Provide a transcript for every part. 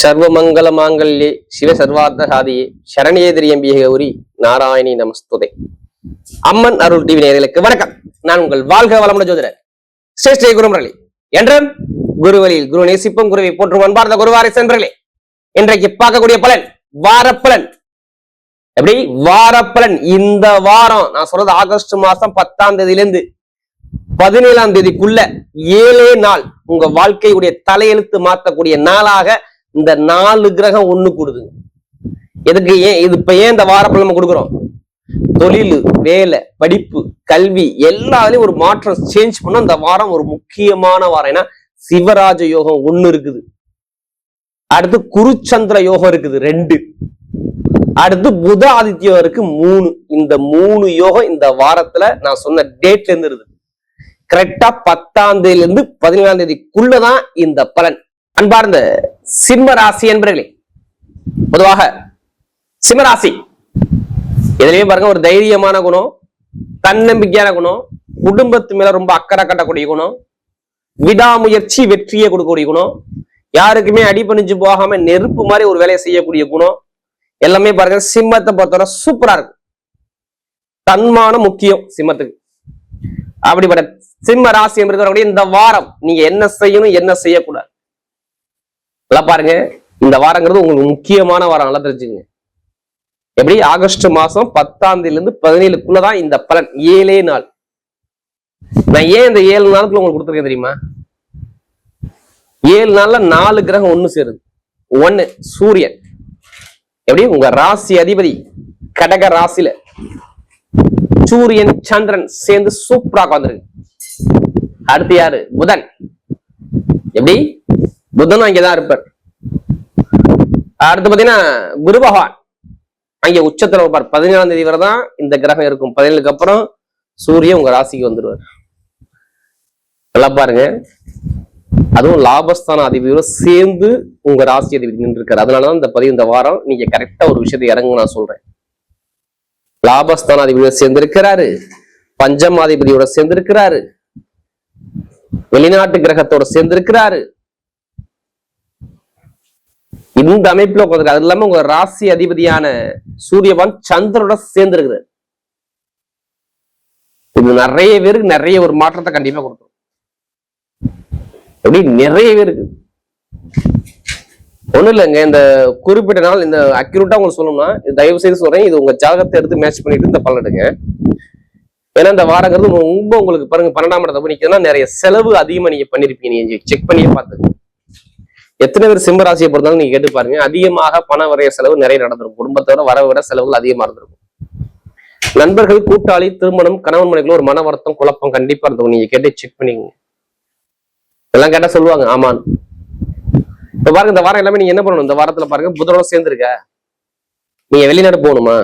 சர்வமங்கல மாங்கல்யே சிவ சர்வார்த்த சாதியே சரணியே திரியம்பிய கௌரி நாராயணி நமஸ்துதே. அம்மன் அருள் TV நேயர்களுக்கு வணக்கம். நான் உங்கள் வாழ்க வளமுடன் ஜோதிடர் ஸ்ரீ குருமுரளி. என்றும் குருவழியில் குரு நேசிப்பும் குருவை போற்றும் அன்பார்ந்த குருவாரை சென்றர்களே, இன்றைக்கு பார்க்கக்கூடிய பலன் வாரப்பலன். எப்படி வாரப்பலன்? இந்த வாரம் நான் சொல்றது ஆகஸ்ட் மாசம் 10ஆம் தேதியிலிருந்து 17ஆம் தேதிக்குள்ள 7 நாள் உங்க வாழ்க்கையுடைய தலையெழுத்து மாற்றக்கூடிய நாளாக இந்த 4 கிரகம் ஒண்ணு கூடுதுங்க. எதுக்கு? ஏன் இந்த வாரப்பலன் நம்ம கொடுக்குறோம்? தொழில், வேலை, படிப்பு, கல்வி எல்லாத்துலயும் ஒரு மாற்றம் சேஞ்ச் பண்ண இந்த வாரம் ஒரு முக்கியமான வாரம். ஏன்னா சிவராஜ யோகம் 1 இருக்குது, அடுத்து குருச்சந்திர யோகம் இருக்குது 2, அடுத்து புத ஆதித்யம் இருக்கு 3. இந்த 3 யோகம் இந்த வாரத்துல நான் சொன்ன டேட்ல இருந்து இருக்குது. கரெக்டா 10ஆம் தேதியிலிருந்து 17ஆம் தேதிக்குள்ளதான் இந்த பலன். அன்பார்ந்த சிம்ம ராசி என்பர்களே, பொதுவாக சிம்மராசி எதுலயுமே பாருங்க, ஒரு தைரியமான குணம், தன்னம்பிக்கையான குணம், குடும்பத்து மேல ரொம்ப அக்கறை கட்டக்கூடிய குணம், விடாமுயற்சி வெற்றியை கொடுக்கக்கூடிய குணம், யாருக்குமே அடிபணிஞ்சு போகாம நெருப்பு மாதிரி ஒரு வேலையை செய்யக்கூடிய குணம் எல்லாமே பாருங்க சிம்மத்தை பொறுத்தவரை சூப்பரா இருக்கு. தன்மானம் முக்கியம் சிம்மத்துக்கு. அப்படிப்பட்ட சிம்ம ராசி என்பது இந்த வாரம் நீங்க என்ன செய்யணும், என்ன செய்யக்கூடாது எல்லாம் பாருங்க. இந்த வாரங்கிறது உங்களுக்கு முக்கியமான வாரம், நல்லா தெரிஞ்சுங்க. எப்படி? ஆகஸ்ட் மாசம் 10ஆம் தேதியிலிருந்து 17க்குள்ளதான் இந்த பலன். 7 நாள். நான் ஏன் இந்த 7 நாளுக்குள்ள உங்களுக்கு கொடுத்துருக்கேன் தெரியுமா? 7 நாள்ல 4 கிரகம் ஒண்ணு சேருது. 1 சூரியன். எப்படி? உங்க ராசி அதிபதி கடக ராசியில சூரியன் சந்திரன் சேர்ந்து சூப்பராக வந்திருக்கு. அடுத்து யாரு? புதன். எப்படி? புதன் அங்கேதான் இருப்பார். அடுத்து பாத்தீங்கன்னா குரு பகவான் அங்கே உச்சத்துல இருப்பார். 17ஆம் தேதி வரை தான் இந்த கிரகம் இருக்கும். 17க்கு அப்புறம் சூரியன் உங்க ராசிக்கு வந்துடுவார். நல்லா பாருங்க, அதுவும் லாபஸ்தான அதிபதியோட சேர்ந்து உங்க ராசி அதிபதி நின்று இருக்காரு. அதனாலதான் இந்த பதிவு இந்த வாரம் நீங்க கரெக்டா ஒரு விஷயத்தை இறங்கு நான் சொல்றேன். லாபஸ்தான அதிபதியோட சேர்ந்து இருக்கிறாரு, பஞ்சமாதிபதியோட சேர்ந்து இருக்கிறாரு, வெளிநாட்டு கிரகத்தோட சேர்ந்து இருக்கிறாரு. இந்த அமைப்புல உட்காந்து, அது இல்லாம உங்க ராசி அதிபதியான சூரியவான் சந்திரனோட சேர்ந்து இருக்குது. இது நிறைய பேருக்கு நிறைய ஒரு மாற்றத்தை கண்டிப்பா கொடுக்கும். எப்படி? நிறைய பேருக்கு ஒண்ணும் இல்லைங்க. இந்த குறிப்பிட்ட நாள் இந்த அக்யூரேட்டா உங்களுக்கு சொல்லணும்னா தயவு செய்து சொல்றேன், இது உங்க ஜாதகத்தை எடுத்து மேட்ச் பண்ணிட்டு இந்த பலன் எடுங்க. ஏன்னா இந்த வாரங்கிறது ரொம்ப உங்களுக்கு பாருங்க 12ஆம் இடத்தை போய் நிற்கிறதுனா நிறைய செலவு அதிகமா நீங்க பண்ணிருப்பீங்க. நீங்க செக் பண்ணியே பார்த்துங்க. எத்தனை பேர் சிம்ம ராசியை பொறுத்தாலும் நீங்க கேட்டு பாருங்க, அதிகமாக பண வரைய செலவு நிறைய நடந்திருக்கும். குடும்பத்தோட வரவை விட செலவுகள் அதிகமா இருந்திருக்கும். நண்பர்கள், கூட்டாளி, திருமணம், கணவன் மனைவிக்குள்ள ஒரு மன வருத்தம், குழப்பம் கண்டிப்பா இருந்திருக்கும். நீங்க கேட்டு செக் பண்ணிக்கோங்க. எல்லாம் கேட்டா சொல்லுவாங்க ஆமான்னு. இப்ப பாருங்க, இந்த வாரம் எல்லாமே நீங்க என்ன பண்ணணும்? இந்த வாரத்துல பாருங்க புதனோட சேர்ந்துருக்க. நீங்க வெளிநாடு போகணுமா?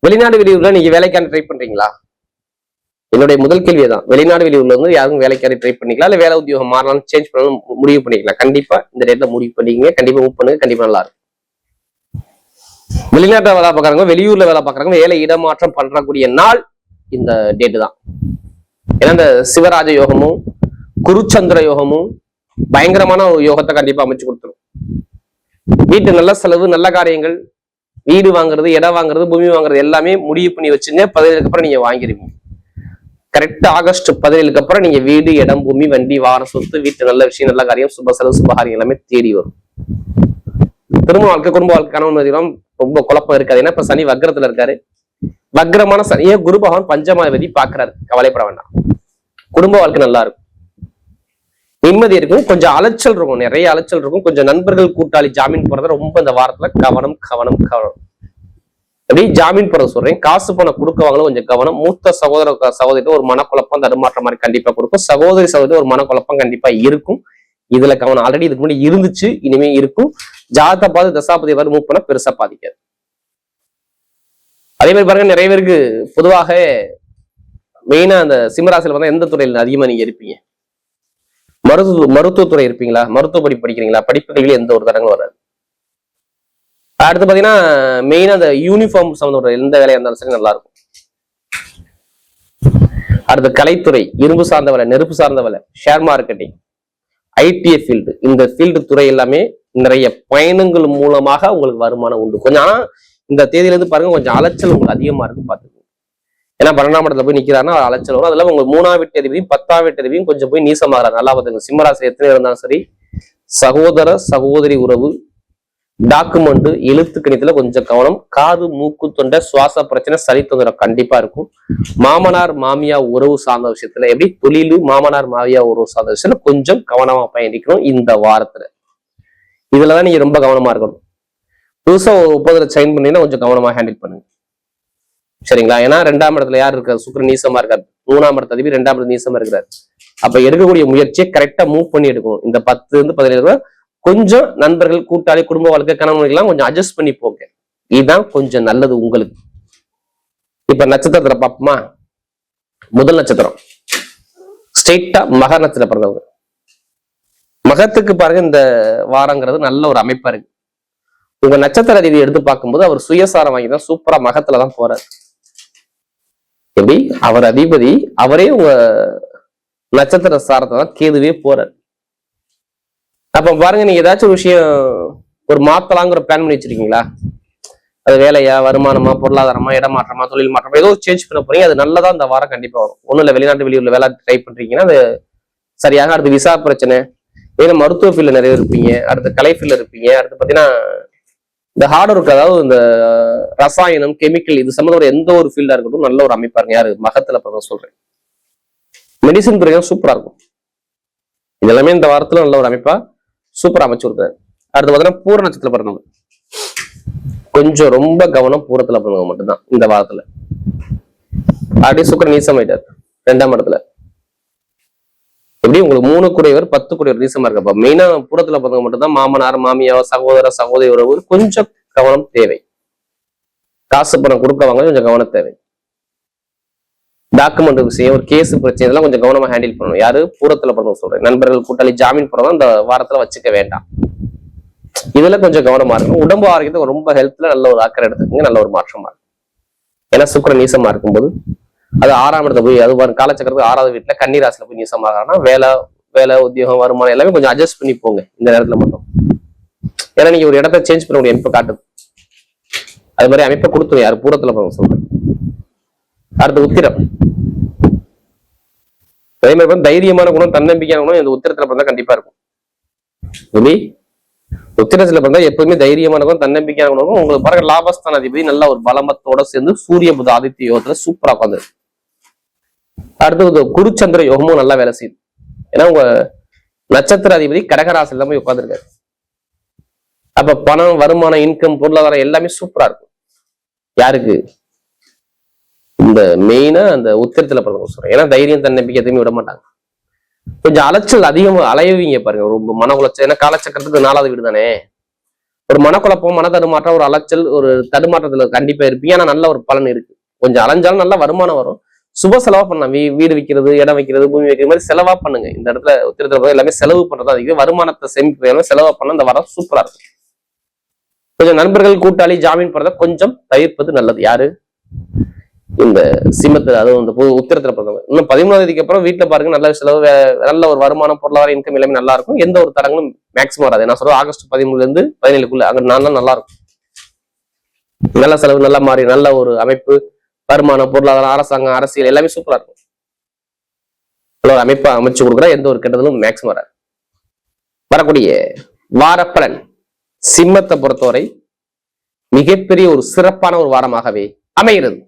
வெளிநாடு வெளியூர்ல நீங்க வேலைக்கான ட்ரை பண்றீங்களா? என்னுடைய முதல் கேள்விதான். வெளிநாடு வெளியூர்ல வந்து யாரும் வேலைக்காரி ட்ரை பண்ணிக்கலாம், இல்ல வேலை உத்தியோகம் மாறலாம், சேஞ்ச் பண்ணலாம், முடிவு பண்ணிக்கலாம். கண்டிப்பா இந்த டேட்ல முடிவு பண்ணிக்கங்க. கண்டிப்பா மூவ் பண்ணுங்க. கண்டிப்பா நல்லா இருக்கும். வெளிநாட்டுல வேலை பார்க்கறாங்க, வெளியூர்ல வேலை பார்க்கறாங்க, வேலை இடமாற்றம் பண்றக்கூடிய நாள் இந்த டேட்டு தான். ஏன்னா இந்த சிவராஜ யோகமும் குருச்சந்திர யோகமும் பயங்கரமான ஒரு யோகத்தை கண்டிப்பா அமைச்சு கொடுத்துரும். வீட்டு நல்ல செலவு, நல்ல காரியங்கள், வீடு வாங்குறது, இடம் வாங்குறது, பூமி வாங்குறது எல்லாமே முடிவு பண்ணி வச்சுங்க. 17க்கு அப்புறம் நீங்க வாங்கிருவீங்க. கரெக்டா ஆகஸ்ட் 17க்கு அப்புறம் நீங்க வீடு, இடம், பூமி, வண்டி, வாரம், சொத்து, வீட்டு நல்ல விஷயம், நல்ல காரியம், சுப செலவு, சுபகாரியம் எல்லாமே தேடி வரும். திரும்ப வாழ்க்கை, குடும்ப வாழ்க்கை, கணவன் மதியம் ரொம்ப குழப்பம் இருக்காது. ஏன்னா இப்ப சனி வக்ரத்துல இருக்காரு. வக்ரமான சனியை குரு பகவான் பஞ்சமாதிபதி பாக்குறாரு. கவலைப்பட வேண்டாம். குடும்ப வாழ்க்கை நல்லா இருக்கும், நிம்மதி இருக்கும். கொஞ்சம் அலைச்சல் இருக்கும், நிறைய அலைச்சல் இருக்கும். கொஞ்சம் நண்பர்கள், கூட்டாளி ஜாமீன் போறத ரொம்ப இந்த வாரத்துல கவனம் கவனம் கவனம். எப்படி? ஜாமீன் போறது சொல்றேன். காசு பணம் கொடுக்கவாங்களும் கொஞ்சம் கவனம். மூத்த சகோதரிட்ட ஒரு மனக்குழப்பம், தடுமாற்றம் மாதிரி கண்டிப்பா கொடுக்கும். சகோதரி ஒரு மனக்குழப்பம் கண்டிப்பா இருக்கும். இதுல கவனம். ஆல்ரெடி இதுக்கு முன்னாடி இருந்துச்சு, இனிமே இருக்கும். ஜாதகத்தை பார்த்து தசாபதி வரை மூவ் பண்ண பெருசா பாதிக்காது. அதே மாதிரி பாருங்க, நிறைய பேருக்கு பொதுவாக மெயினா அந்த சிம்மராசியில பார்த்தா எந்த துறையில அதிகமா நீங்க இருப்பீங்க? மருத்துவத்துறை இருப்பீங்களா? மருத்துவ படிப்பு படிக்கிறீங்களா? படிப்பு கல்வியில எந்த ஒரு தரங்களும் வராது. அடுத்து பாத்தீங்கன்னா மெயினா அந்த யூனிஃபார்ம் சம்பந்தப்பட்ட எந்த வேலையா இருந்தாலும் சரி நல்லா இருக்கும். அடுத்த கலைத்துறை, இரும்பு சார்ந்த வேலை, நெருப்பு சார்ந்த வேலை, ஷேர் மார்க்கெட்டிங், ஐடிஐ ஃபீல்டு, இந்த ஃபீல்டு துறை எல்லாமே நிறைய பயணங்கள் மூலமாக உங்களுக்கு வருமானம் உண்டு. கொஞ்சம் ஆனா இந்த தேதியில இருந்து பாருங்க, கொஞ்சம் அலைச்சல் உங்களுக்கு அதிகமா இருக்கு பாத்துக்கோங்க. ஏன்னா 12ஆம் இடத்துல போய் நிக்கிறாருன்னா அலைச்சல் வரும். அதுல உங்களுக்கு 3ஆம் வீட்டு அதிபதியும் 10ஆம் வீட்டு அதிபதியும் கொஞ்சம் போய் நீசமாகறாரு. நல்லா பாத்துங்க. சிம்மராசி எத்தனை இருந்தாலும் சரி, சகோதர சகோதரி உறவு, டாக்குமெண்ட், எழுத்து கணித்துல கொஞ்சம் கவனம். காது, மூக்கு, தொண்டை, சுவாச பிரச்சனை, சளி தொந்தரவு கண்டிப்பா இருக்கும். மாமனார் மாமியா உறவு சார்ந்த விஷயத்துல, எப்படி தொழிலு, மாமனார் மாமியா உறவு சார்ந்த விஷயத்துல கொஞ்சம் கவனமா பயணிக்கணும் இந்த வாரத்துல. இதுலதான் நீங்க ரொம்ப கவனமா இருக்கணும். புதுசா ஒரு ஒப்பந்தத்துல சைன் பண்ணீங்கன்னா கொஞ்சம் கவனமா ஹேண்டில் பண்ணுங்க, சரிங்களா? ஏன்னா 2ஆம் இடத்துல யார் இருக்காரு? சுக்கிரன் நீசமா இருக்காரு. 3ஆம் இடத்துல அதிபதி 2ஆம் இடத்துல நீசமா இருக்கிறாரு. அப்ப எடுக்கக்கூடிய முயற்சியை கரெக்டா மூவ் பண்ணி எடுக்கணும். இந்த 10 இருந்து 17 கொஞ்சம் நண்பர்கள், கூட்டாளி, குடும்ப வாழ்க்கை, கணவன்கள்லாம் கொஞ்சம் அட்ஜஸ்ட் பண்ணி போங்க. இதுதான் கொஞ்சம் நல்லது உங்களுக்கு. இப்ப நட்சத்திரத்துல பாப்போமா? முதல் நட்சத்திரம் ஸ்ட்ரெயிட்டா மகர நட்சத்திரம் பிறந்தவங்க. மகத்துக்கு பாருங்க, இந்த வாரங்கிறது நல்ல ஒரு அமைப்பா இருக்கு. உங்க நட்சத்திர அதிபதி எடுத்து பார்க்கும்போது அவர் சுயசாரம் வாங்கிதான் சூப்பரா மகத்துலதான் போறாரு. எப்படி? அவர் அதிபதி அவரே உங்க நட்சத்திர சாரத்தை தான் கேதுவே போறாரு. அப்ப பாருங்க, நீங்க ஏதாச்சும் ஒரு விஷயம் ஒரு மாத்தலாங்கிற பிளான் பண்ணி வச்சிருக்கீங்களா? அது வேலையா, வருமானமா, பொருளாதாரமா, இடமாற்றமா, தொழில் மாற்றமா, ஏதோ சேஞ்ச் பண்ண போறீங்க. அது நல்லதா இந்த வாரம் கண்டிப்பா வரும். ஒண்ணும் இல்ல, வெளிநாட்டு வெளியூர்ல வேலை ட்ரை பண்றீங்கன்னா அது சரியாக. அடுத்து விசா பிரச்சனை, ஏன்னா மருத்துவ ஃபீல்ட்ல நிறைய இருப்பீங்க. அடுத்து கலை ஃபீல்ட்ல இருப்பீங்க. அடுத்து பாத்தீங்கன்னா இந்த ஹார்ட் ஒர்க், அதாவது இந்த ரசாயனம், கெமிக்கல், இது சம்பந்தம் எந்த ஒரு ஃபீல்டா இருக்கட்டும் நல்ல ஒரு அமைப்பா இருக்கு. யாரு? மகத்துல பிறந்த சொல்றேன். மெடிசன் துறையும் சூப்பரா இருக்கும். இதெல்லாமே இந்த வாரத்துல நல்ல ஒரு அமைப்பா சூப்பரா அமைச்சு கொடுக்குறாரு. அடுத்து பாத்தீங்கன்னா பூர நட்சத்திரத்துல பிறந்தவங்க கொஞ்சம் ரொம்ப கவனம். பூரத்துல பிறந்தவங்க மட்டும்தான் இந்த வாரத்துல. அப்படியே சுக்கிரன் நீசமாயிட்டார் 2ஆம் இடத்துல. எப்படி? உங்களுக்கு 3 கூடையவர் 10 கூடையவர் நீசமா இருக்கப்ப மெயினா பூரத்துல பிறந்தவங்க மட்டும்தான் மாமனார் மாமியா சகோதர சகோதரி உறவு கொஞ்சம் கவனம் தேவை. காசு பணம் கொடுக்கவாங்க, கொஞ்சம் கவனம் தேவை. டாக்குமெண்ட் விஷயம், ஒரு கேஸ் பிரச்சனை, இதெல்லாம் கொஞ்சம் கவனமா ஹேண்டில் பண்ணணும். யாரு? பூரத்துல பிறந்தவங்க சொல்றேன். நண்பர்கள், கூட்டாளி, ஜாமீன் போறதா இந்த வாரத்துல வச்சுக்க வேண்டாம். இதுல கொஞ்சம் கவனமா இருக்கணும். உடம்பு ஆரோக்கியத்துக்கு ரொம்ப ஹெல்த்ல நல்ல ஒரு அக்கறை எடுத்துக்கோங்க. நல்ல ஒரு மாற்றமா இருக்கும். ஏன்னா சுக்கிரன் நீசமா இருக்கும்போது அது 6ஆம் இடத்துல போய், அது காலச்சக்கரத்துக்கு 6வது வீட்டுல கன்னி ராசியில போய் நீசமாகனா வேலை, உத்தியோகம், வருமானம் எல்லாமே கொஞ்சம் அட்ஜஸ்ட் பண்ணி போங்க இந்த நேரத்துல மட்டும். ஏன்னா நீங்க ஒரு இடத்த சேஞ்ச் பண்ண முடியும், அமைப்பை காட்டுது. அது மாதிரி அமைப்பை கொடுத்துரும். யாரு? பூரத்துல போங்க சொல்றேன். அடுத்து உத்திரம். அதே மாதிரி தைரியமான குணம், தன்னம்பிக்கையான குணம் இந்த உத்திரத்துல பிறந்தா கண்டிப்பா இருக்கும். எப்படி? உத்திரத்துல பிறந்தா எப்பவுமே தைரியமான குணம், தன்னம்பிக்கையான குணம். உங்களுக்கு பாருங்க, லாபஸ்தான அதிபதி நல்ல ஒரு பலமத்தோட சேர்ந்து சூரிய புத ஆதித்ய யோகத்துல சூப்பரா உட்காந்து. அடுத்து குருச்சந்திர யோகமும் நல்லா வேலை செய்யுது. ஏன்னா உங்க நட்சத்திர அதிபதி கடகராசில போய் உட்காந்துருக்காரு. அப்ப பணம், வருமானம், இன்கம், பொருளாதாரம் எல்லாமே சூப்பரா இருக்கும். யாருக்கு? இந்த மெயினா அந்த உத்திரத்துல பிறந்தவங்க சொல்றேன். ஏன்னா தைரியம், தன்னம்பிக்கை எதுவுமே விட மாட்டாங்க. கொஞ்சம் அலைச்சல் அதிகமா அலையவீங்க பாருங்க, ரொம்ப மன உளைச்சல். ஏன்னா காலச்சக்கரத்துக்கு 4வது வீடு தானே. ஒரு மனக்குழப்பம், மன தடுமாற்றம், ஒரு அலைச்சல், ஒரு தடுமாற்றத்துல கண்டிப்பா இருப்பீங்க. ஆனா நல்ல ஒரு பலன் இருக்கு. கொஞ்சம் அலைஞ்சாலும் நல்ல வருமானம் வரும். சுப செலவா பண்ணலாம். வீடு வைக்கிறது, இடம் வைக்கிறது, பூமி வைக்கிற மாதிரி செலவா பண்ணுங்க. இந்த இடத்துல உத்திரத்துல எல்லாமே செலவு பண்றதா அதிகம். வருமானத்தை சேமிப்பு செலவா பண்ண இந்த வாரம் சூப்பரா இருக்கும். கொஞ்சம் நண்பர்கள், கூட்டாளி, ஜாமீன் போறத கொஞ்சம் தவிர்ப்பது நல்லது. யாரு? இந்த சிம்மத்துல, அதுவும் இந்த உத்திரத்துல பிறந்தவங்க. இன்னும் 13ஆம் தேதிக்கு அப்புறம் வீட்டுல பாருங்க, நல்ல செலவு, நல்ல ஒரு வருமானம், பொருளாதார இன்கம் எல்லாமே நல்லா இருக்கும். எந்த ஒரு தடங்களும் மேக்சிமம் வராது. நான் சொல்றேன் ஆகஸ்ட் 13 இருந்து 17க்குள்ள அங்க நான்லாம் நல்லா இருக்கும். நல்ல செலவு, நல்ல மாறி, நல்ல ஒரு அமைப்பு, வருமானம், பொருளாதாரம், அரசாங்கம், அரசியல் எல்லாமே சூப்பரா இருக்கும். ஒரு அமைப்பா அமைச்சு கொடுக்குற எந்த ஒரு கெட்டதிலும் மேக்சிமம் வராது. வரக்கூடிய வாரப்பலன் சிம்மத்தை பொறுத்தவரை மிகப்பெரிய ஒரு சிறப்பான ஒரு வாரமாகவே அமைகிறது.